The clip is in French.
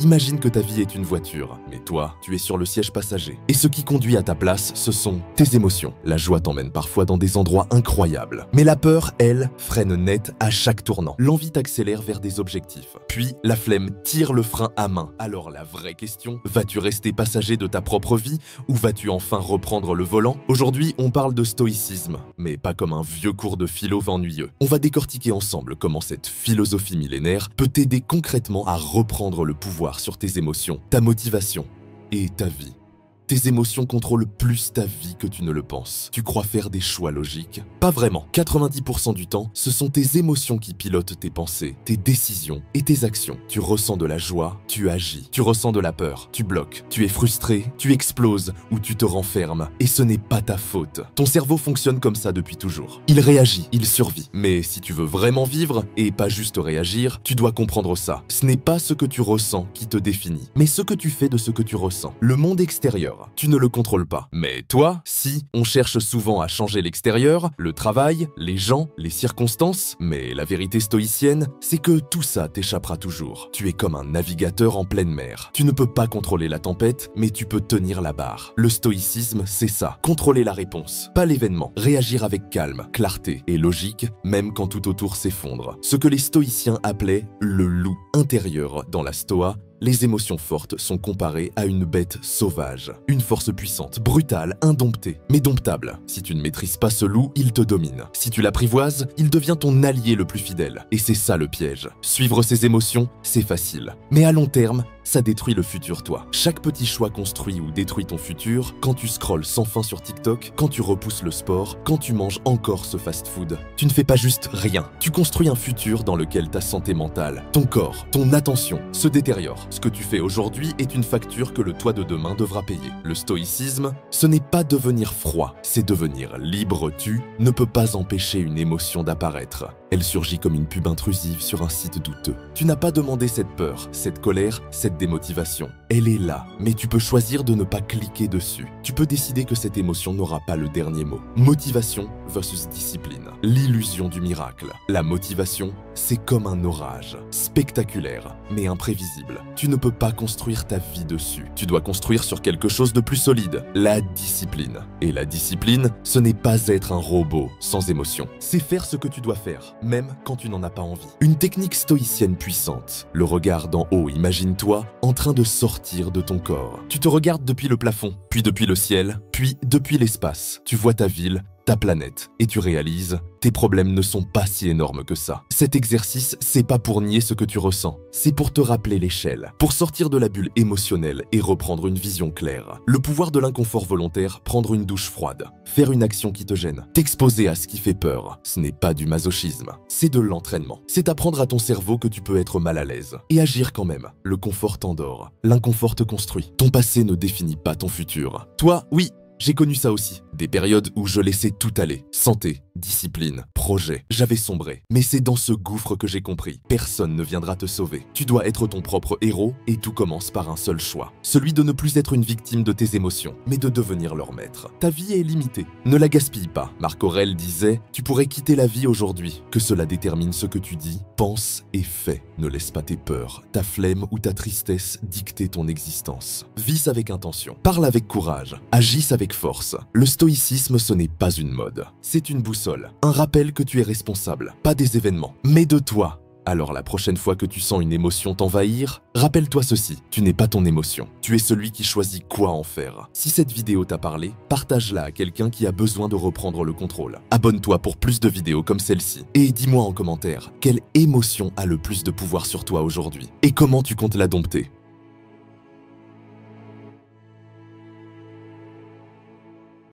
Imagine que ta vie est une voiture, mais toi, tu es sur le siège passager. Et ce qui conduit à ta place, ce sont tes émotions. La joie t'emmène parfois dans des endroits incroyables. Mais la peur, elle, freine net à chaque tournant. L'envie t'accélère vers des objectifs. Puis, la flemme tire le frein à main. Alors la vraie question, vas-tu rester passager de ta propre vie ou vas-tu enfin reprendre le volant? Aujourd'hui, on parle de stoïcisme, mais pas comme un vieux cours de philo ennuyeux. On va décortiquer ensemble comment cette philosophie millénaire peut t'aider concrètement à reprendre le pouvoir sur tes émotions, ta motivation et ta vie. Tes émotions contrôlent plus ta vie que tu ne le penses. Tu crois faire des choix logiques? Pas vraiment. 90% du temps, ce sont tes émotions qui pilotent tes pensées, tes décisions et tes actions. Tu ressens de la joie, tu agis. Tu ressens de la peur, tu bloques. Tu es frustré, tu exploses ou tu te renfermes. Et ce n'est pas ta faute. Ton cerveau fonctionne comme ça depuis toujours. Il réagit, il survit. Mais si tu veux vraiment vivre et pas juste réagir, tu dois comprendre ça. Ce n'est pas ce que tu ressens qui te définit, mais ce que tu fais de ce que tu ressens. Le monde extérieur, tu ne le contrôles pas. Mais toi, si, on cherche souvent à changer l'extérieur, le travail, les gens, les circonstances, mais la vérité stoïcienne, c'est que tout ça t'échappera toujours. Tu es comme un navigateur en pleine mer. Tu ne peux pas contrôler la tempête, mais tu peux tenir la barre. Le stoïcisme, c'est ça. Contrôler la réponse, pas l'événement. Réagir avec calme, clarté et logique, même quand tout autour s'effondre. Ce que les stoïciens appelaient le loup intérieur dans la stoa. Les émotions fortes sont comparées à une bête sauvage, une force puissante, brutale, indomptée, mais domptable. Si tu ne maîtrises pas ce loup, il te domine. Si tu l'apprivoises, il devient ton allié le plus fidèle. Et c'est ça le piège. Suivre ses émotions, c'est facile. Mais à long terme, ça détruit le futur toi. Chaque petit choix construit ou détruit ton futur quand tu scrolles sans fin sur TikTok, quand tu repousses le sport, quand tu manges encore ce fast-food. Tu ne fais pas juste rien. Tu construis un futur dans lequel ta santé mentale, ton corps, ton attention se détériorent. Ce que tu fais aujourd'hui est une facture que le toi de demain devra payer. Le stoïcisme, ce n'est pas devenir froid, c'est devenir libre. Tu ne peux pas empêcher une émotion d'apparaître. Elle surgit comme une pub intrusive sur un site douteux. Tu n'as pas demandé cette peur, cette colère, cette démotivation. Elle est là, mais tu peux choisir de ne pas cliquer dessus. Tu peux décider que cette émotion n'aura pas le dernier mot. Motivation versus discipline. L'illusion du miracle. La motivation, c'est comme un orage. Spectaculaire, mais imprévisible. Tu ne peux pas construire ta vie dessus. Tu dois construire sur quelque chose de plus solide. La discipline. Et la discipline, ce n'est pas être un robot sans émotion. C'est faire ce que tu dois faire, même quand tu n'en as pas envie. Une technique stoïcienne puissante. Le regard d'en haut, imagine-toi en train de sortir de ton corps. Tu te regardes depuis le plafond, puis depuis le ciel, puis depuis l'espace. Tu vois ta ville, ta planète, et tu réalises, tes problèmes ne sont pas si énormes que ça. Cet exercice, c'est pas pour nier ce que tu ressens, c'est pour te rappeler l'échelle, pour sortir de la bulle émotionnelle et reprendre une vision claire. Le pouvoir de l'inconfort volontaire, prendre une douche froide, faire une action qui te gêne, t'exposer à ce qui fait peur, ce n'est pas du masochisme, c'est de l'entraînement. C'est apprendre à ton cerveau que tu peux être mal à l'aise et agir quand même. Le confort t'endort, l'inconfort te construit. Ton passé ne définit pas ton futur. Toi, oui, j'ai connu ça aussi. Des périodes où je laissais tout aller. Santé, discipline, projet. J'avais sombré. Mais c'est dans ce gouffre que j'ai compris. Personne ne viendra te sauver. Tu dois être ton propre héros et tout commence par un seul choix. Celui de ne plus être une victime de tes émotions, mais de devenir leur maître. Ta vie est limitée. Ne la gaspille pas. Marc Aurèle disait « Tu pourrais quitter la vie aujourd'hui. Que cela détermine ce que tu dis, penses et fais. Ne laisse pas tes peurs, ta flemme ou ta tristesse dicter ton existence. Vis avec intention. Parle avec courage. Agisse avec force. Le stoïcisme, ce n'est pas une mode. C'est une boussole. Un rappel que tu es responsable. Pas des événements, mais de toi. Alors la prochaine fois que tu sens une émotion t'envahir, rappelle-toi ceci, tu n'es pas ton émotion, tu es celui qui choisit quoi en faire. Si cette vidéo t'a parlé, partage-la à quelqu'un qui a besoin de reprendre le contrôle. Abonne-toi pour plus de vidéos comme celle-ci. Et dis-moi en commentaire, quelle émotion a le plus de pouvoir sur toi aujourd'hui? Et comment tu comptes la dompter?